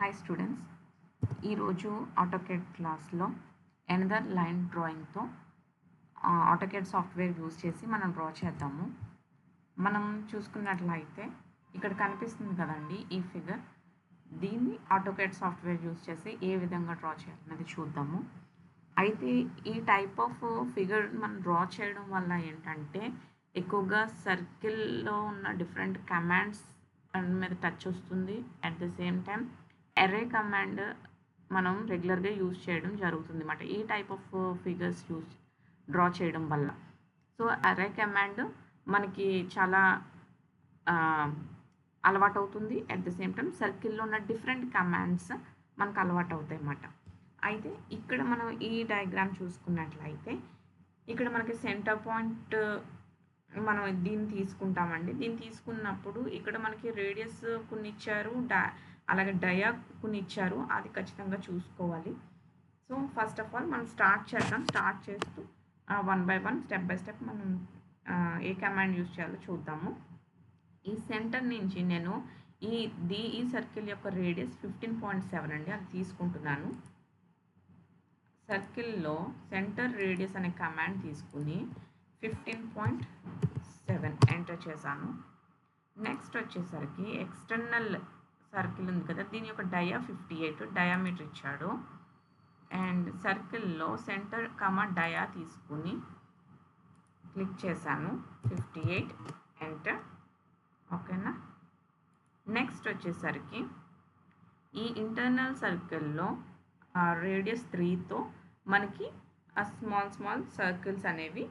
Hi students, ఈరోజు AutoCAD క్లాస్లో another line డ్రాయింగ్తో AutoCAD software use చేసి మనం డ్రా చేద్దాము. మనం చూసుకున్నట్లయితే ఇక్కడ కనిపిస్తుంది కదండి ఈ ఫిగర్. దీన్ని ఆటోకేడ్ సాఫ్ట్వేర్ యూజ్ చేసి ఏ విధంగా డ్రా చేయాలనేది చూద్దాము. అయితే ఈ టైప్ ఆఫ్ ఫిగర్ మనం డ్రా చేయడం వల్ల ఏంటంటే ఎక్కువగా సర్కిల్లో ఉన్న డిఫరెంట్ కమాండ్స్ మీద టచ్ వస్తుంది. At the same time array command మనం రెగ్యులర్గా యూజ్ చేయడం జరుగుతుంది అన్నమాట ఈ టైప్ ఆఫ్ ఫిగర్స్ డ్రా చేయడం వల్ల. సో అర్రే కమాండ్ మనకి చాలా అలవాటు అవుతుంది. అట్ ద సేమ్ టైం సర్కిల్లో ఉన్న డిఫరెంట్ కమాండ్స్ మనకు అలవాటు అవుతాయి అన్నమాట. అయితే ఇక్కడ మనం ఈ డయాగ్రామ్ చూసుకున్నట్లయితే ఇక్కడ మనకి సెంటర్ పాయింట్ మనం దీన్ని తీసుకుంటామండి. దీన్ని తీసుకున్నప్పుడు ఇక్కడ మనకి రేడియస్ కొన్ని ఇచ్చారు, అలాగే డయా కొన్ని ఇచ్చారు, అది ఖచ్చితంగా చూసుకోవాలి. సో ఫస్ట్ ఆఫ్ ఆల్ మనం స్టార్ట్ చేద్దాం. స్టార్ట్ చేస్తూ one by one step by step మనం ఏ కమాండ్ యూజ్ చేయాలో చూద్దాము. ఈ సెంటర్ నుంచి నేను ఈ సర్కిల్ యొక్క రేడియస్ 15.7 అండి, అది తీసుకుంటున్నాను. సర్కిల్లో సెంటర్ రేడియస్ అనే కమాండ్ తీసుకుని 15.7 ఎంటర్ చేశాను. నెక్స్ట్ వచ్చేసరికి ఎక్స్టర్నల్ సర్కిల్ ఉంది కదా, దీని యొక్క డయా 58 డయామీటర్ ఇచ్చాడు. అండ్ సర్కిల్లో సెంటర్ డయా తీసుకుని క్లిక్ చేశాను. 58 ఎంటర్. ఓకేనా. నెక్స్ట్ వచ్చేసరికి ఈ ఇంటర్నల్ సర్కిల్లో రేడియస్ 3తో మనకి స్మాల్ సర్కిల్స్ అనేవి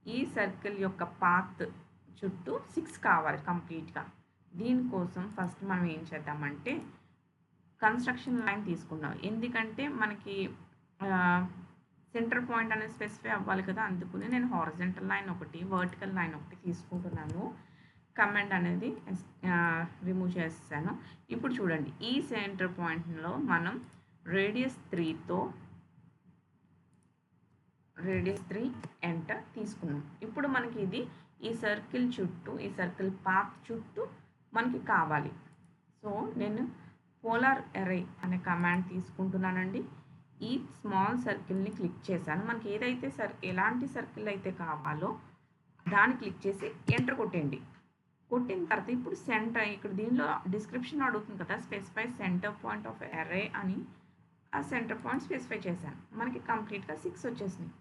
ఈ సర్కిల్ యొక్క పాత్ చుట్టూ 6 కావాలి కంప్లీట్గా. దీనికోసం ఫస్ట్ మనం ఏం చేద్దామంటే కన్స్ట్రక్షన్ లైన్ తీసుకున్నాం. ఎందుకంటే మనకి సెంటర్ పాయింట్ అనేది స్పెసిఫై అవ్వాలి కదా, అందుకుని నేను హారిజంటల్ లైన్ ఒకటి, వర్టికల్ లైన్ ఒకటి తీసుకుంటున్నాను. కమాండ్ అనేది రిమూవ్ చేస్తాను. ఇప్పుడు చూడండి, ఈ సెంటర్ పాయింట్లో మనం రేడియస్ 3 ఎంటర్ తీసుకున్నాం. ఇప్పుడు మనకి ఇది ఈ సర్కిల్ చుట్టూ, ఈ సర్కిల్ పాత్ చుట్టూ మనకి కావాలి. సో నేను పోలార్ అర్రే అనే కమాండ్ తీసుకుంటున్నానండి. ఈ స్మాల్ సర్కిల్ని క్లిక్ చేశాను. మనకి ఏదైతే ఎలాంటి సర్కిల్ అయితే కావాలో దాన్ని క్లిక్ చేసి ఎంటర్ కొట్టండి. కొట్టిన తర్వాత ఇప్పుడు సెంటర్, ఇక్కడ దీనిలో డిస్క్రిప్షన్ అడుగుతుంది కదా, specify centre point of array అని. ఆ సెంటర్ పాయింట్ స్పెసిఫై చేశాను. మనకి కంప్లీట్గా 6 వచ్చేసినాయి.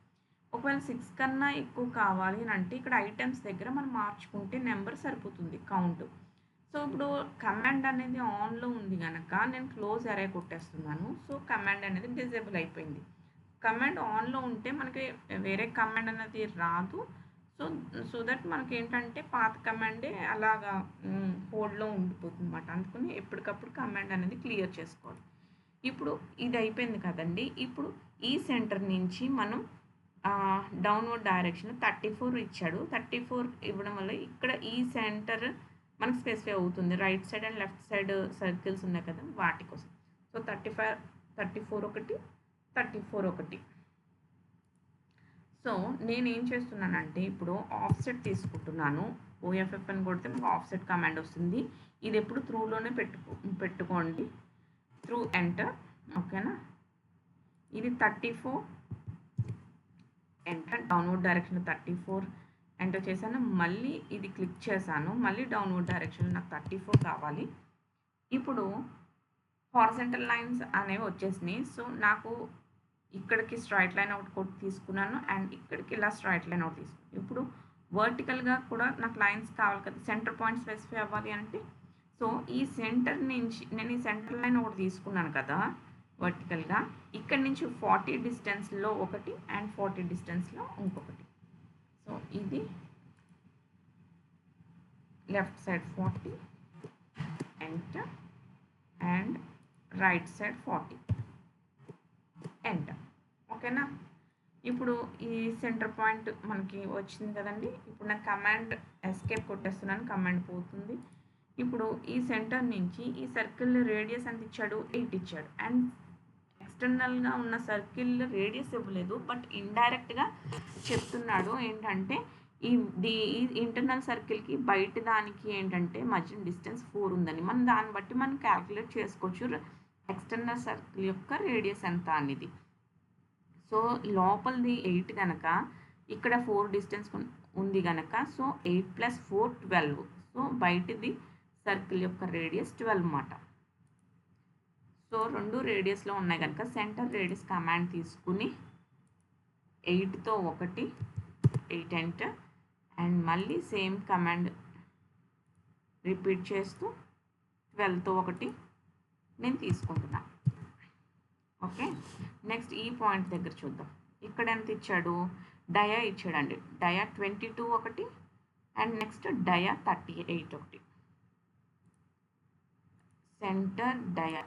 ఒకవేళ 6 కన్నా ఎక్కువ కావాలి అని అంటే ఇక్కడ ఐటమ్స్ దగ్గర మనం మార్చుకుంటే నెంబర్ సరిపోతుంది, కౌంట్. సో ఇప్పుడు కమాండ్ అనేది ఆన్లో ఉంది కనుక నేను క్లోజ్ అర్రే కొట్టేస్తున్నాను. సో కమాండ్ అనేది డిజేబుల్ అయిపోయింది. కమాండ్ ఆన్లో ఉంటే మనకి వేరే కమాండ్ అనేది రాదు. సో దట్ మనకి ఏంటంటే పాత కమాండే అలాగా హోల్డ్లో ఉండిపోతుంది అన్నమాట. అందుకని ఎప్పటికప్పుడు కమాండ్ అనేది క్లియర్ చేసుకోవాలి. ఇప్పుడు ఇది అయిపోయింది కదండి. ఇప్పుడు ఈ సెంటర్ నుంచి మనం డౌన్వర్డ్ డైరెక్షన్ 34 ఇచ్చాడు. 34 ఇవ్వడం వల్ల ఇక్కడ ఈ సెంటర్ మనకు స్పెసిఫై అవుతుంది. Right side and left side circles ఉన్నాయి కదా, వాటి కోసం. సో 34 ఒకటి, 34 ఒకటి. సో నేను ఏం చేస్తున్నానంటే ఇప్పుడు ఆఫ్సెట్ తీసుకుంటున్నాను. OFF అని కొడితే మీకు ఆఫ్సెట్ కమాండ్ వస్తుంది. ఇది ఎప్పుడు త్రూలోనే పెట్టుకోండి. Through enter. ఓకేనా. ఇది 34 ఎంటర్. డౌన్వర్డ్ డైరెక్షన్ 34 ఎంటర్ చేశాను. మళ్ళీ ఇది క్లిక్ చేశాను. మళ్ళీ డౌన్వర్డ్ డైరెక్షన్ నాకు 34 కావాలి. ఇప్పుడు హారిజంటల్ లైన్స్ అనేవి వచ్చేసినాయి. సో నాకు ఇక్కడికి స్ట్రైట్ లైన్ ఒకటి తీసుకున్నాను అండ్ ఇక్కడికి ఇలా స్ట్రైట్ లైన్ ఒకటి తీసుకున్నాను. ఇప్పుడు వర్టికల్గా కూడా నాకు లైన్స్ కావాలి కదా, సెంటర్ పాయింట్ స్పెసిఫై అవ్వాలి అంటే. సో ఈ సెంటర్ నుంచి నేను ఈ సెంటర్ లైన్ ఒకటి తీసుకున్నాను కదా వర్టికల్గా. ఇక్కడి నుంచి 40 డిస్టెన్స్లో ఒకటి అండ్ 40 డిస్టెన్స్లో ఇంకొకటి. సో ఇది left side 40 enter and right side 40 enter. ఓకేనా. ఇప్పుడు ఈ సెంటర్ పాయింట్ మనకి వచ్చింది కదండి. ఇప్పుడు నేను కమాండ్ ఎస్కేప్ కొట్టేస్తున్నాను, కమాండ్ పోతుంది. ఇప్పుడు ఈ సెంటర్ నుంచి ఈ సర్కిల్ రేడియస్ ఎంత ఇచ్చాడు, 8 ఇచ్చాడు. అండ్ ఎక్స్టర్నల్గా ఉన్న సర్కిల్ రేడియస్ ఇవ్వలేదు, బట్ ఇండైరెక్ట్గా చెప్తున్నాడు ఏంటంటే ఈ ఇంటర్నల్ సర్కిల్కి బయట దానికి ఏంటంటే మధ్య డిస్టెన్స్ 4 ఉందని. మనం దాన్ని బట్టి మనం క్యాల్కులేట్ చేసుకోవచ్చు ఎక్స్టర్నల్ సర్కిల్ యొక్క రేడియస్ ఎంత అనేది. సో లోపలిది 8 కనుక ఇక్కడ 4 డిస్టెన్స్ ఉంది కనుక సో 8 + 4 12. సో బయటిది సర్కిల్ యొక్క రేడియస్ 12 అన్నమాట. సో రెండు రేడియస్లో ఉన్నాయి కనుక సెంటర్ రేడియస్ కమాండ్ తీసుకుని 8తో 1 8 ఎంటర్ అండ్ మళ్ళీ సేమ్ కమాండ్ రిపీట్ చేస్తూ 12తో 1 నేను తీసుకుంటున్నాను. ఓకే, నెక్స్ట్ ఈ పాయింట్ దగ్గర చూద్దాం. ఇక్కడ ఎంత ఇచ్చాడు, డయా ఇచ్చాడండి. డయా 22 ఒకటి అండ్ నెక్స్ట్ డయా 38 ఒకటి. సెంటర్ డయా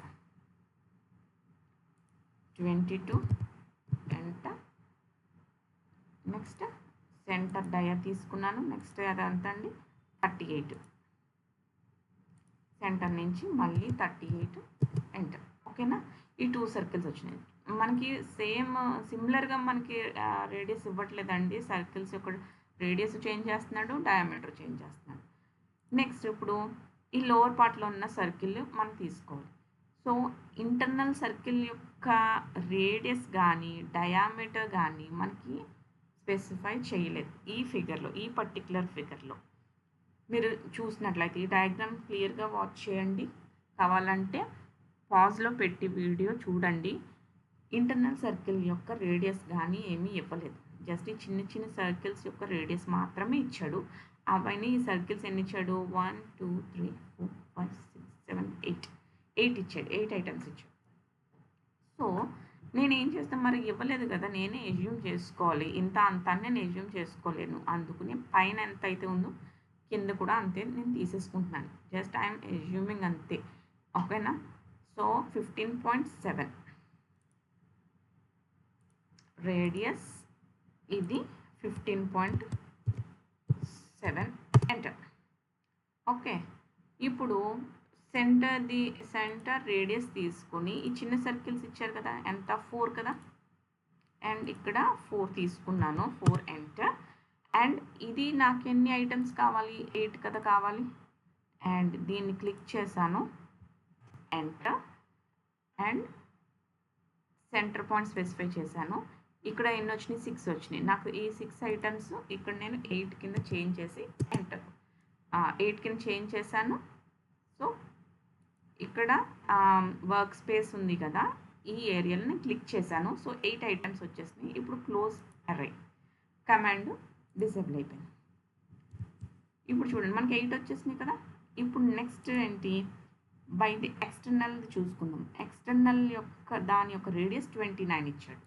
22 ఎంత, నెక్స్ట్ సెంటర్ డయా తీసుకున్నాను. నెక్స్ట్ అదంతా అండి 38, సెంటర్ నుంచి మళ్ళీ 38 ఎంటర్. ఓకేనా, ఈ 2 సర్కిల్స్ వచ్చినాయి మనకి. సిమిలర్గా మనకి రేడియస్ ఇవ్వట్లేదండి. సర్కిల్స్ యొక్క రేడియస్ చేంజ్ చేస్తున్నాడు, డయామీటర్ చేంజ్ చేస్తున్నాడు. నెక్స్ట్ ఇప్పుడు ఈ లోవర్ పార్ట్లో ఉన్న సర్కిల్ మనం తీసుకోవాలి. సో ఇంటర్నల్ సర్కిల్ యొక్క రేడియస్ కానీ డయామీటర్ కానీ మనకి స్పెసిఫై చేయలేదు ఈ ఫిగర్లో, ఈ పర్టిక్యులర్ ఫిగర్లో. మీరు చూసినట్లయితే ఈ డయాగ్రామ్ క్లియర్గా వాచ్ చేయండి. కావాలంటే పాజ్లో పెట్టి వీడియో చూడండి. ఇంటర్నల్ సర్కిల్ యొక్క రేడియస్ కానీ ఏమీ ఇవ్వలేదు. జస్ట్ ఈ చిన్న చిన్న సర్కిల్స్ యొక్క రేడియస్ మాత్రమే ఇచ్చాడు. అవన్నీ ఈ సర్కిల్స్ ఎన్ని ఇచ్చాడు, 1 2 3 4 5 6 7 8 ఇచ్చాడు. 8 ఐటమ్స్ ఇచ్చాడు. సో నేనేం చేస్తాను, మరి ఇవ్వలేదు కదా, నేనే ఎజ్యూమ్ చేసుకోవాలి. ఇంత అంత నేను ఎజ్యూమ్ చేసుకోలేను. అందుకని పైన ఎంత అయితే ఉందో కింద కూడా అంతే నేను తీసేసుకుంటున్నాను. జస్ట్ ఐఎమ్ ఎజ్యూమింగ్ అంతే. ఓకేనా, సో 15.7 రేడియస్, ఇది 15.7 ఎంటర్. ఓకే, ఇప్పుడు సెంటర్ రేడియస్ తీసుకుని ఈ చిన్న సర్కిల్స్ ఇచ్చారు కదా, ఎంత 4 కదా, అండ్ ఇక్కడ 4 తీసుకున్నాను, 4 ఎంటర్. అండ్ ఇది నాకు ఎన్ని ఐటమ్స్ కావాలి, 8 కదా కావాలి. అండ్ దీన్ని క్లిక్ చేశాను, enter. And centre point specify చేశాను. ఇక్కడ ఎన్ని వచ్చినాయి, 6 వచ్చినాయి. నాకు ఈ 6 ఐటమ్స్ ఇక్కడ నేను 8 కింద చేంజ్ చేసి ఎంటర్, 8 కింద చేంజ్ చేశాను. సో ఇక్కడ వర్క్ స్పేస్ ఉంది కదా, ఈ ఏరియాలో నేను క్లిక్ చేశాను. సో 8 ఐటమ్స్ వచ్చేసినాయి. ఇప్పుడు క్లోజ్ అర్రే కమాండ్ డిసేబుల్ అయిపోయింది. ఇప్పుడు చూడండి మనకి 8 వచ్చేసినాయి కదా. ఇప్పుడు నెక్స్ట్ ఏంటి, బై ది ఎక్స్టర్నల్ చూసుకుందాం. ఎక్స్టర్నల్ యొక్క దాని యొక్క రేడియస్ 29 ఇచ్చాడు.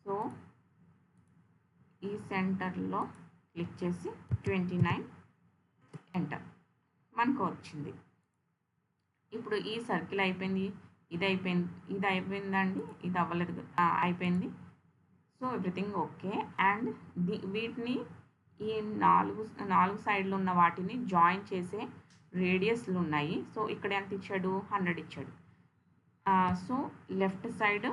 సో ఈ సెంటర్లో క్లిక్ చేసి 29 ఎంటర్, మనకు వచ్చింది. ఇప్పుడు ఈ సర్కిల్ అయిపోయింది, ఇది అయిపోయిందండి, ఇది అవ్వలేదు, అయిపోయింది. So everything okay. అండ్ వీటిని ఈ నాలుగు సైడ్లు ఉన్న వాటిని జాయిన్ చేసే రేడియస్లు ఉన్నాయి. సో ఇక్కడ ఎంత ఇచ్చాడు, 100 ఇచ్చాడు. సో లెఫ్ట్ సైడ్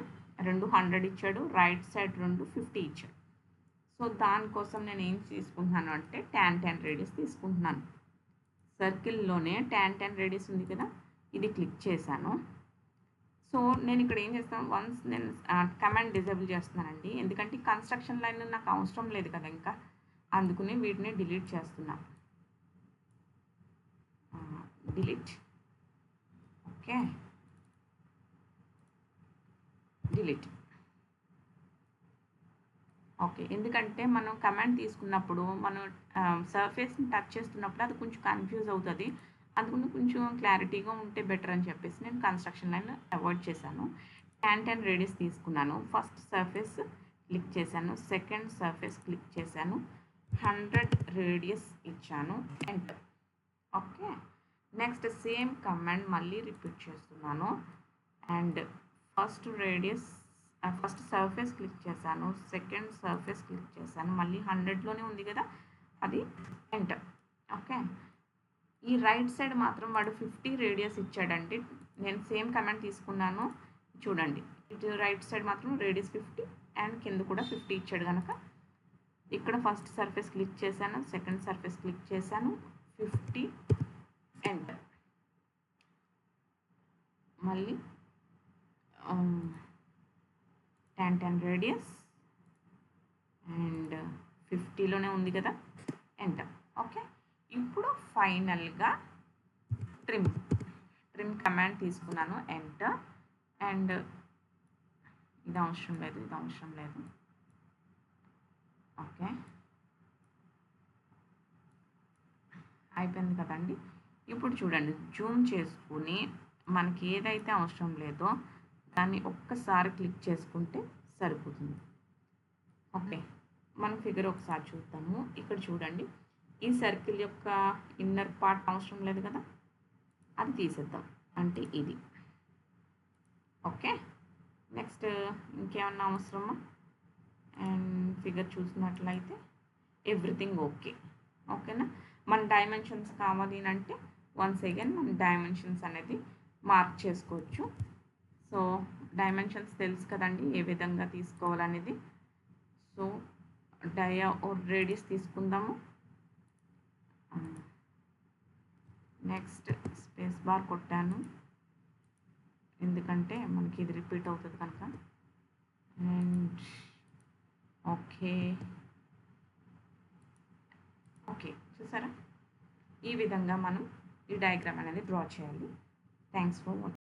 2 100 ఇచ్చాడు, రైట్ సైడ్ 2 50 ఇచ్చాడు. సో దానికోసం నేను ఏం తీసుకుంటున్నాను అంటే tan 10 రేడియస్ తీసుకుంటున్నాను. సర్కిల్లోనే tan 10 రేడియస్ ఉంది కదా, ఇది క్లిక్ చేశాను. సో నేను ఇక్కడ ఏం చేస్తాను, వన్స్ నేను కమాండ్ డిజేబుల్ చేస్తున్నానండి. ఎందుకంటే కన్స్ట్రక్షన్ లైన్ నాకు అవసరం లేదు కదా ఇంకా, అందుకని వీటిని డిలీట్ చేస్తున్నా. Delete, okay, delete. ఓకే, ఎందుకంటే మనం కమాండ్ తీసుకున్నప్పుడు మనం సర్ఫేస్ని టచ్ చేస్తున్నప్పుడు అది కొంచెం కన్ఫ్యూజ్ అవుతుంది. అందుకని కొంచెం క్లారిటీగా ఉంటే బెటర్ అని చెప్పేసి నేను కన్స్ట్రక్షన్ లైన్ అవాయిడ్ చేశాను. tan 10 రేడియస్ తీసుకున్నాను. ఫస్ట్ సర్ఫేస్ క్లిక్ చేశాను, సెకండ్ సర్ఫేస్ క్లిక్ చేశాను, 100 రేడియస్ ఇచ్చాను, enter. Okay, next same command మళ్ళీ రిపీట్ చేస్తున్నాను. అండ్ ఫస్ట్ సర్ఫేస్ క్లిక్ చేశాను, సెకండ్ సర్ఫేస్ క్లిక్ చేశాను, మళ్ళీ 100లోనే ఉంది కదా, అది ఎంటర్. ఓకే, ఈ రైట్ సైడ్ మాత్రం వాడు 50 రేడియస్ ఇచ్చాడండి. నేను సేమ్ కమాండ్ తీసుకున్నాను, చూడండి. ఇటు రైట్ సైడ్ మాత్రం రేడియస్ 50 అండ్ కింద కూడా 50 ఇచ్చాడు కనుక ఇక్కడ ఫస్ట్ సర్ఫేస్ క్లిక్ చేశాను, సెకండ్ సర్ఫేస్ క్లిక్ చేశాను, 50 ఎంటర్. మళ్ళీ 10 రేడియస్ అండ్ 50లోనే ఉంది కదా, ఎంటర్. ఓకే, ఇప్పుడు ఫైనల్గా ట్రిమ్ కమాండ్ తీసుకున్నాను, ఎంటర్. అండ్ ఇది అవసరం లేదు. ఓకే, అయిపోయింది కదండి. ఇప్పుడు చూడండి, జూమ్ చేసుకుని మనకి ఏదైతే అవసరం లేదో దాన్ని ఒక్కసారి క్లిక్ చేసుకుంటే సరిపోతుంది. ఓకే, మనం ఫిగర్ ఒకసారి చూద్దాము. ఇక్కడ చూడండి, ఈ సర్కిల్ యొక్క ఇన్నర్ పార్ట్ అవసరం లేదు కదా, అది తీసేద్దాం, అంటే ఇది. ఓకే, నెక్స్ట్ ఇంకేమన్నా అవసరమా? అండ్ ఫిగర్ చూసినట్లయితే ఎవ్రీథింగ్ ఓకేనా. మన డైమెన్షన్స్ కావాలి అంటే వన్స్ అగైన్ మనం డైమెన్షన్స్ అనేది మార్క్ చేసుకోవచ్చు. సో డైమెన్షన్స్ తెలుసు కదండి, ఏ విధంగా తీసుకోవాలనేది. సో డయా ఆర్ రేడియస్ తీసుకుందాము. నెక్స్ట్ స్పేస్ బార్ కొట్టాను, ఎందుకంటే మనకి ఇది రిపీట్ అవుతుంది కనుక. అండ్ ఓకే, చూసారా, ఈ విధంగా మనం ఈ డయాగ్రామ్ అనేది డ్రా చేయాలి. Thanks for watching.